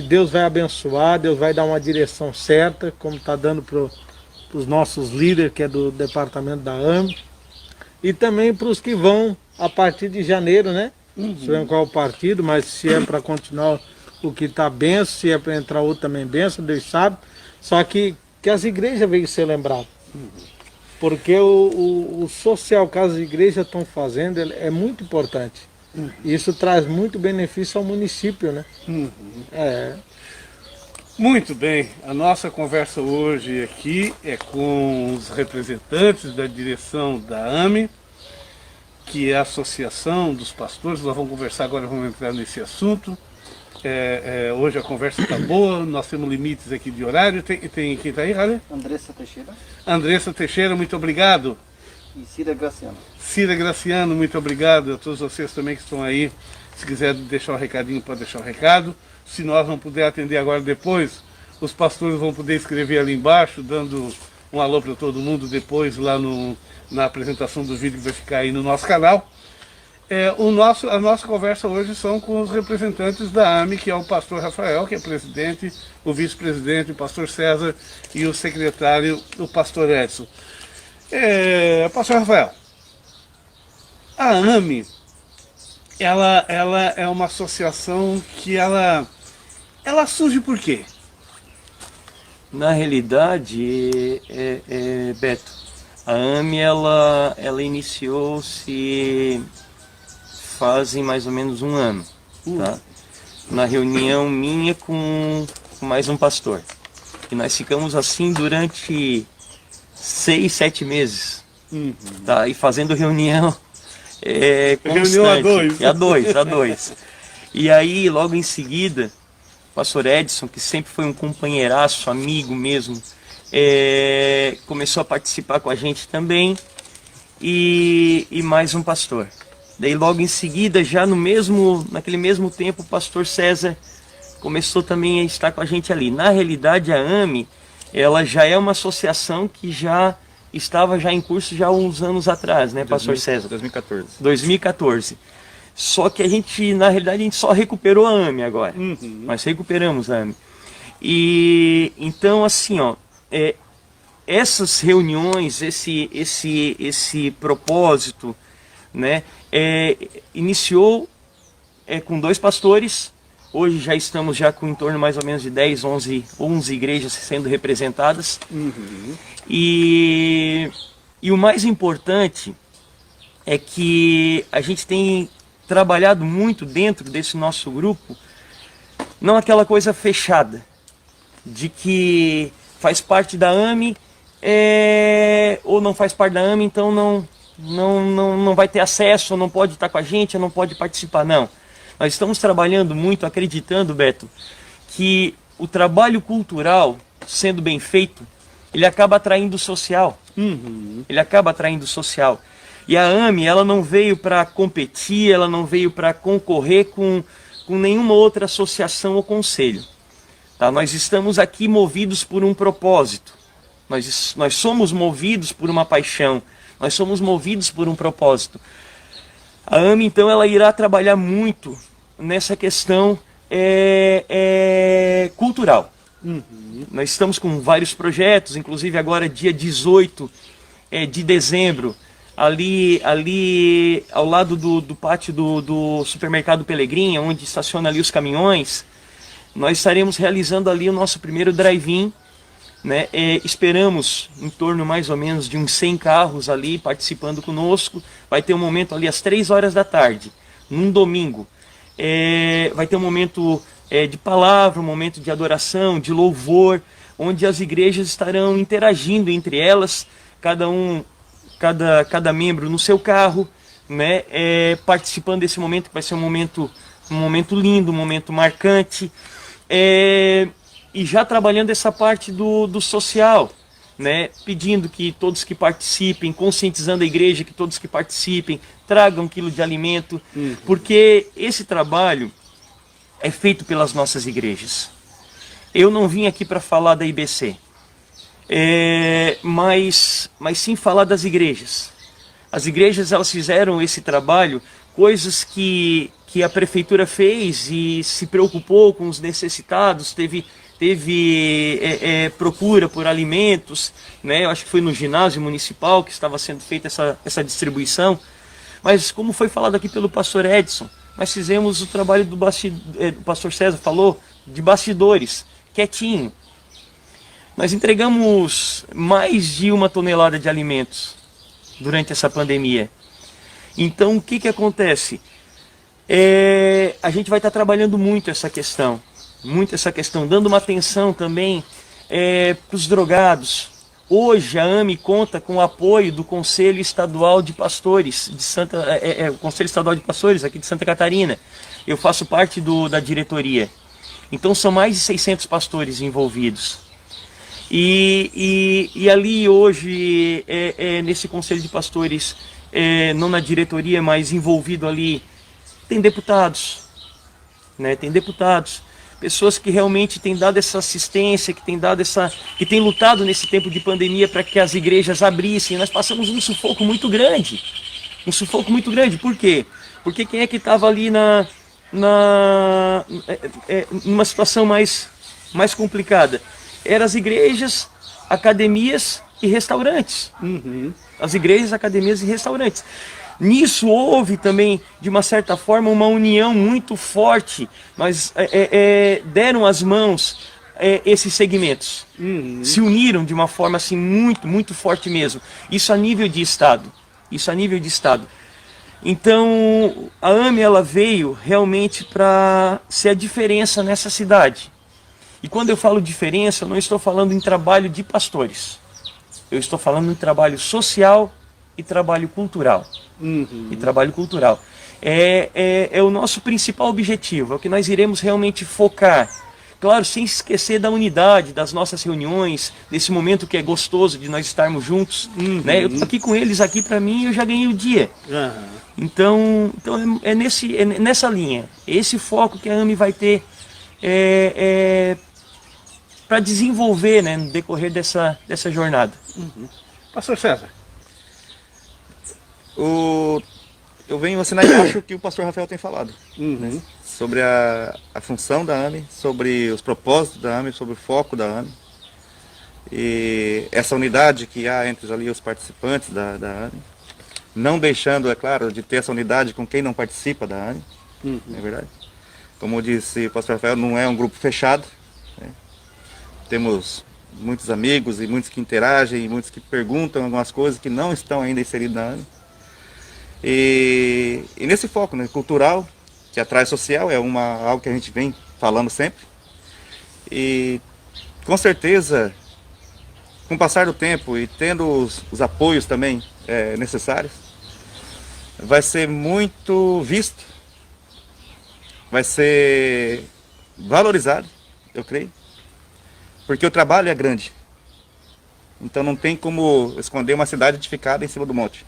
Deus vai abençoar, Deus vai dar uma direção certa, como está dando para os nossos líderes, que é do departamento da AME. E também para os que vão a partir de janeiro, né? Não sei qual é o partido, mas se é para continuar o que está benção, se é para entrar outro também benção, Deus sabe. Só que as igrejas veem ser lembradas. Porque o social que as igrejas estão fazendo é muito importante. E isso traz muito benefício ao município, né? Muito bem, a nossa conversa hoje aqui é com os representantes da direção da AME, que é a Associação dos Pastores. Nós vamos conversar agora, vamos entrar nesse assunto. Hoje a conversa está boa, nós temos limites aqui de horário. Tem quem está aí, Rale? Andressa Teixeira Andressa Teixeira, muito obrigado. e Cida Graciano. Cida Graciano, muito obrigado. A todos vocês também que estão aí. Se quiser deixar um recadinho, pode deixar um recado. Se nós não puder atender agora, depois, os pastores vão poder escrever ali embaixo, dando um alô para todo mundo depois lá na apresentação do vídeo que vai ficar aí no nosso canal. A nossa conversa hoje são com os representantes da AME, que é o pastor Rafael, que é presidente, o vice-presidente, o pastor César e o secretário, o pastor Edson. Pastor Rafael, a AME, ela é uma associação que ela surge por quê? Na realidade, Beto, a AME ela iniciou-se fazem mais ou menos um ano, tá? Na reunião minha com mais um pastor. E nós ficamos assim durante 6, 7 meses, tá? E fazendo reunião constante. Reunião a dois. E aí, logo em seguida, o pastor Edson, que sempre foi um companheiraço, amigo mesmo, começou a participar com a gente também, e mais um pastor. Daí logo em seguida, já naquele mesmo tempo, o pastor César começou também a estar com a gente ali. Na realidade, a AME, ela já é uma associação que já estava em curso já há uns anos atrás, né, pastor César? 2014. Só que na realidade, a gente só recuperou a AME agora. Nós recuperamos a AME. E então, assim, essas reuniões, esse propósito, né, iniciou com 2 pastores. Hoje já estamos com em torno mais ou menos de 10, 11 igrejas sendo representadas. E o mais importante é que a gente tem trabalhado muito dentro desse nosso grupo, não aquela coisa fechada, de que faz parte da AME ou não faz parte da AME, então não vai ter acesso, não pode estar com a gente, não pode participar, não. Nós estamos trabalhando muito, acreditando, Beto, que o trabalho cultural, sendo bem feito, ele acaba atraindo o social. Ele acaba atraindo o social. E a AME, ela não veio para competir, ela não veio para concorrer com nenhuma outra associação ou conselho. Tá? Nós estamos aqui movidos por um propósito. Nós somos movidos por uma paixão. Nós somos movidos por um propósito. A AME, então, ela irá trabalhar muito nessa questão cultural. Nós estamos com vários projetos, inclusive agora dia 18 de dezembro, ali ao lado do pátio do supermercado Pelegrinha, onde estaciona ali os caminhões, nós estaremos realizando ali o nosso primeiro drive-in, né? Esperamos em torno mais ou menos de uns 100 carros ali participando conosco. Vai ter um momento ali às 3 horas da tarde, num domingo. Vai ter um momento de palavra, um momento de adoração, de louvor, onde as igrejas estarão interagindo entre elas, cada membro no seu carro, né, participando desse momento, que vai ser um momento lindo, um momento marcante, e já trabalhando essa parte do social, né, pedindo que todos que participem, conscientizando a igreja que todos que participem tragam 1 quilo de alimento, porque esse trabalho é feito pelas nossas igrejas. Eu não vim aqui para falar da IBC, mas sim falar das igrejas. As igrejas, elas fizeram esse trabalho, coisas que a prefeitura fez e se preocupou com os necessitados, teve procura por alimentos, né? Eu acho que foi no ginásio municipal que estava sendo feita essa distribuição. Mas como foi falado aqui pelo pastor Edson, nós fizemos o trabalho do pastor César falou, de bastidores, quietinho. Nós entregamos mais de 1 tonelada de alimentos durante essa pandemia. Então o que acontece? A gente vai estar trabalhando muito essa questão, dando uma atenção também para os drogados. Hoje a AME conta com o apoio do Conselho Estadual de Pastores, o Conselho Estadual de Pastores aqui de Santa Catarina. Eu faço parte da diretoria. Então são mais de 600 pastores envolvidos. E ali hoje, nesse Conselho de Pastores, não na diretoria, mas envolvido ali, tem deputados, né? Tem deputados, pessoas que realmente têm dado essa assistência, que têm lutado nesse tempo de pandemia para que as igrejas abrissem. Nós passamos um sufoco muito grande. Por quê? Porque quem é que estava ali numa situação mais complicada? Eram as igrejas, academias e restaurantes. As igrejas, academias e restaurantes. Nisso houve também, de uma certa forma, uma união muito forte, mas deram as mãos esses segmentos. Se uniram de uma forma assim, muito forte mesmo. Isso a nível de Estado. Então, a AME ela veio realmente para ser a diferença nessa cidade. E quando eu falo diferença, eu não estou falando em trabalho de pastores. Eu estou falando em trabalho social e trabalho cultural. É o nosso principal objetivo, é o que nós iremos realmente focar. Claro, sem esquecer da unidade, das nossas reuniões, desse momento que é gostoso de nós estarmos juntos. Né? Eu estou aqui com eles, aqui para mim, eu já ganhei o dia. Então é nessa linha, esse foco que a AME vai ter para desenvolver, né, no decorrer dessa jornada. Pastor César. Eu venho assinar embaixo o que o pastor Rafael tem falado, né, sobre a função da AME, sobre os propósitos da AME, sobre o foco da AME. E essa unidade que há entre ali os participantes da AME, não deixando, é claro, de ter essa unidade com quem não participa da AME, não é verdade? Como disse o pastor Rafael, não é um grupo fechado, né? Temos muitos amigos e muitos que interagem, e muitos que perguntam algumas coisas que não estão ainda inseridos na AME. E nesse foco, né, cultural, que atrai social, é algo que a gente vem falando sempre. E com certeza, com o passar do tempo e tendo os apoios também necessários, vai ser muito visto, vai ser valorizado, eu creio, porque o trabalho é grande. Então não tem como esconder uma cidade edificada em cima do monte.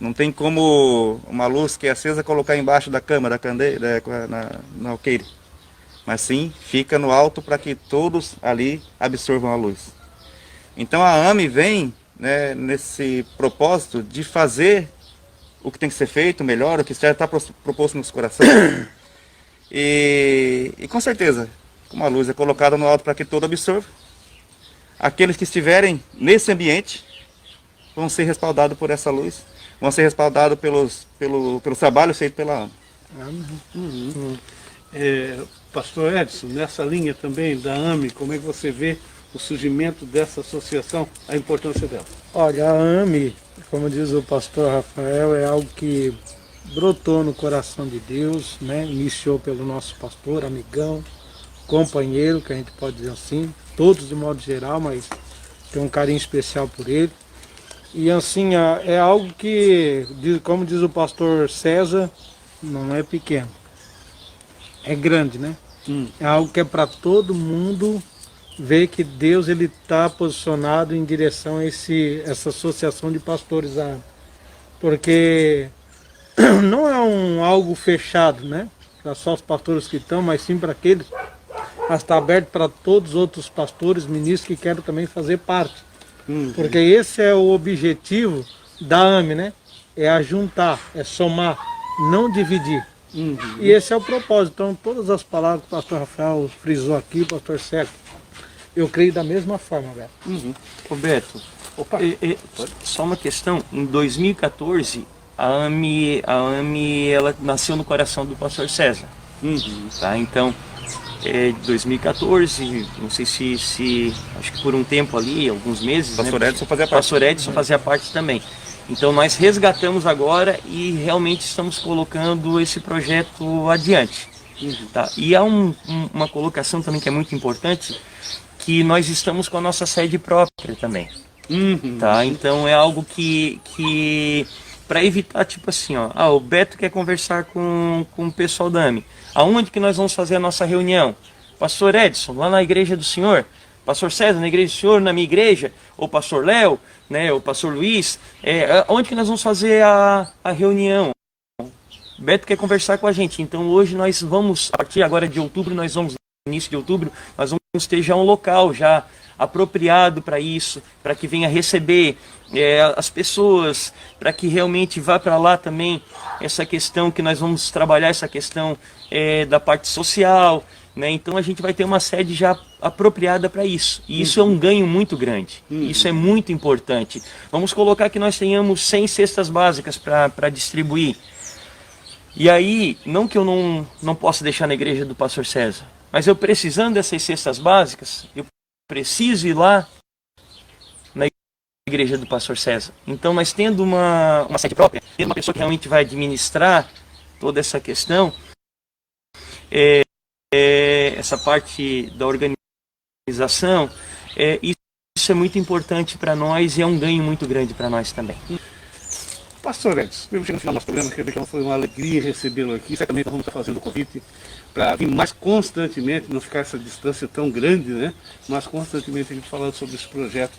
Não tem como uma luz que é acesa colocar embaixo da cama, da candeia, na alqueire. Mas sim, fica no alto para que todos ali absorvam a luz. Então a AME vem, né, nesse propósito de fazer o que tem que ser feito melhor, o que já está proposto nos corações. E com certeza, como a luz é colocada no alto para que todo absorva, aqueles que estiverem nesse ambiente vão ser respaldados por essa luz, vão ser respaldados pelo trabalho feito pela AME. Pastor Edson, nessa linha também da AME, como é que você vê o surgimento dessa associação, a importância dela? Olha, a AME, como diz o pastor Rafael, é algo que brotou no coração de Deus, né? Iniciou pelo nosso pastor, amigão, companheiro, que a gente pode dizer assim, todos de modo geral, mas tem um carinho especial por ele. E assim, é algo que, como diz o pastor César, não é pequeno, é grande, né? É algo que é para todo mundo ver que Deus ele está posicionado em direção a essa associação de pastores, porque não é algo fechado, né? Para só os pastores que estão, mas sim para aqueles, mas está aberto para todos os outros pastores, ministros que querem também fazer parte. Porque esse é o objetivo da AME, né? É ajuntar, é somar, não dividir. E esse é o propósito. Então, todas as palavras que o pastor Rafael frisou aqui, o pastor Sérgio, eu creio da mesma forma, Beto. Roberto, só uma questão. Em 2014, a AME ela nasceu no coração do pastor César. Tá? Então, de 2014, não sei se acho que por um tempo ali, alguns meses, Pastor né? Edson fazia parte. Pastor Edson fazia parte também. Então nós resgatamos agora e realmente estamos colocando esse projeto adiante. Tá? E há uma colocação também que é muito importante, que nós estamos com a nossa sede própria também. Tá? Então é algo que para evitar, tipo assim, ó, o Beto quer conversar com o pessoal da AME. Aonde que nós vamos fazer a nossa reunião? Pastor Edson, lá na igreja do Senhor? Pastor César, na igreja do Senhor, na minha igreja? Ou Pastor Léo, né? Ou Pastor Luiz? Onde que nós vamos fazer a reunião? Beto quer conversar com a gente. Então hoje nós vamos, a partir agora de outubro, início de outubro, nós vamos ter já um local já apropriado para isso, para que venha receber as pessoas, para que realmente vá para lá também essa questão que nós vamos trabalhar, essa questão da parte social, né? Então a gente vai ter uma sede já apropriada para isso, e isso é um ganho muito grande, isso é muito importante. Vamos colocar que nós tenhamos 100 cestas básicas para distribuir, e aí, não que eu não possa deixar na igreja do pastor César, mas eu precisando dessas cestas básicas, eu preciso ir lá na igreja do pastor César. Então nós tendo uma sede própria, tendo uma pessoa que realmente vai administrar toda essa questão, essa parte da organização, isso é muito importante para nós e é um ganho muito grande para nós também. Pastor Edson, mesmo chegando no final do nosso programa, quero dizer que foi uma alegria recebê-lo aqui. Certamente nós vamos estar fazendo o convite para vir mais constantemente, não ficar essa distância tão grande, né? Mas constantemente a gente falando sobre esse projeto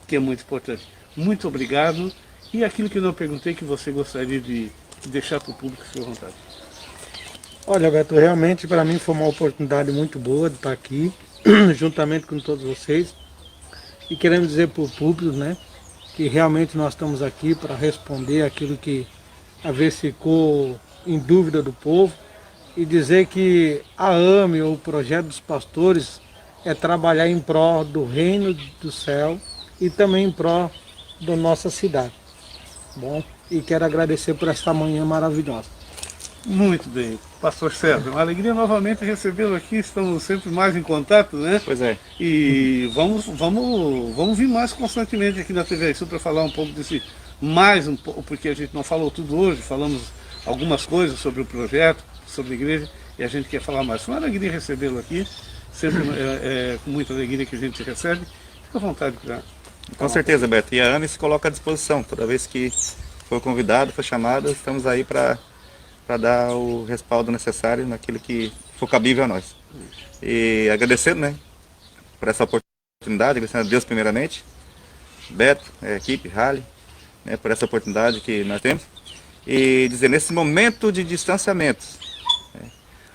que é muito importante. Muito obrigado. E aquilo que eu não perguntei, que você gostaria de deixar para o público, fique à vontade. Olha, Beto, realmente para mim foi uma oportunidade muito boa de estar aqui, juntamente com todos vocês. E queremos dizer para o público, né, que realmente nós estamos aqui para responder aquilo que às vezes ficou em dúvida do povo, e dizer que a AME, ou o Projeto dos Pastores, é trabalhar em prol do reino do céu e também em prol da nossa cidade. Bom, e quero agradecer por esta manhã maravilhosa. Muito bem. Pastor César, uma alegria novamente recebê-lo aqui, estamos sempre mais em contato, né? Pois é. E vamos vir mais constantemente aqui na TV Sul para falar um pouco desse, mais um pouco, porque a gente não falou tudo hoje, falamos algumas coisas sobre o projeto, sobre a igreja, e a gente quer falar mais. Foi uma alegria recebê-lo aqui, sempre com muita alegria que a gente recebe. Fica à vontade para... Com certeza, Beto. E a AME se coloca à disposição. Toda vez que for convidado, for chamado, estamos aí para dar o respaldo necessário naquilo que for cabível a nós. E agradecendo, né, por essa oportunidade, agradecendo a Deus primeiramente, Beto, a equipe, Halley, né, por essa oportunidade que nós temos. E dizer, nesse momento de distanciamento,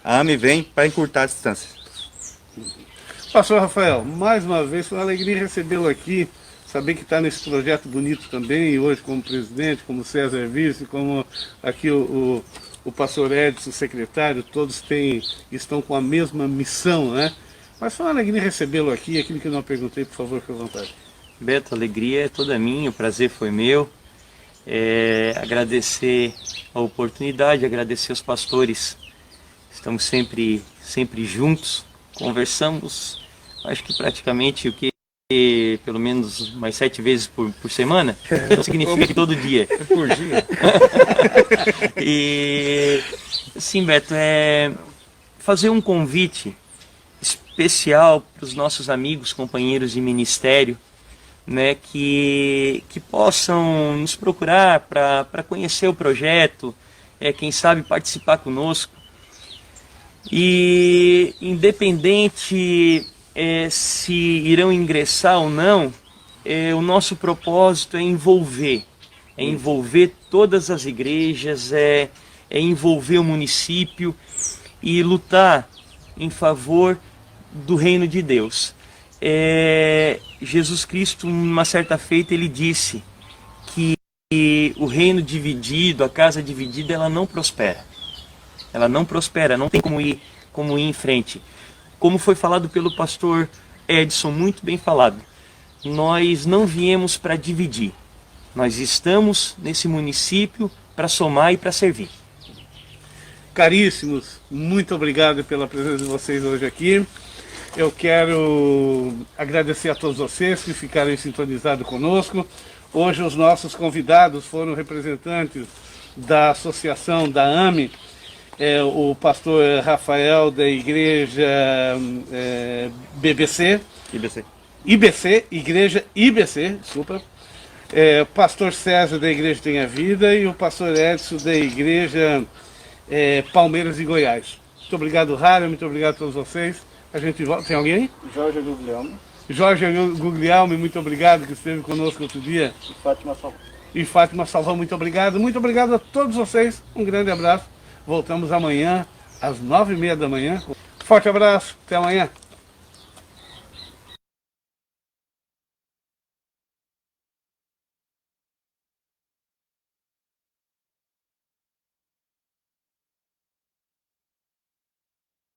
a AME vem para encurtar a distância. Pastor Rafael, mais uma vez, foi uma alegria recebê-lo aqui, saber que está nesse projeto bonito também, hoje como presidente, como César Vice, como aqui o pastor Edson, o secretário, todos estão com a mesma missão, né? Mas foi uma alegria recebê-lo aqui, aquilo que eu não perguntei, por favor, fique à vontade. Beto, a alegria é toda minha, o prazer foi meu. Agradecer a oportunidade, agradecer aos pastores. Estamos sempre juntos, conversamos, acho que praticamente o que pelo menos mais 7 vezes por semana, não significa que todo dia. Por dia. E sim, Beto, fazer um convite especial para os nossos amigos, companheiros de ministério, né, que possam nos procurar para conhecer o projeto, quem sabe participar conosco. E independente se irão ingressar ou não, o nosso propósito é envolver todas as igrejas, envolver o município e lutar em favor do reino de Deus. Jesus Cristo, numa certa feita, ele disse que o reino dividido, a casa dividida, ela não prospera. Ela não prospera, não tem como ir em frente. Como foi falado pelo pastor Edson, muito bem falado, nós não viemos para dividir. Nós estamos nesse município para somar e para servir. Caríssimos, muito obrigado pela presença de vocês hoje aqui. Eu quero agradecer a todos vocês que ficaram sintonizados conosco. Hoje os nossos convidados foram representantes da associação da AME, o pastor Rafael da igreja igreja IBC, desculpa. Pastor César da igreja Tem a Vida e o pastor Edson da igreja Palmeiras e Goiás. Muito obrigado, Rara, muito obrigado a todos vocês. A gente volta. Tem alguém aí? Jorge Guglielmo. Jorge Guglielmo, muito obrigado, que esteve conosco outro dia. E Fátima Salvão. E Fátima Salvão, muito obrigado. Muito obrigado a todos vocês. Um grande abraço. Voltamos amanhã, às 9h30 da manhã. Forte abraço. Até amanhã.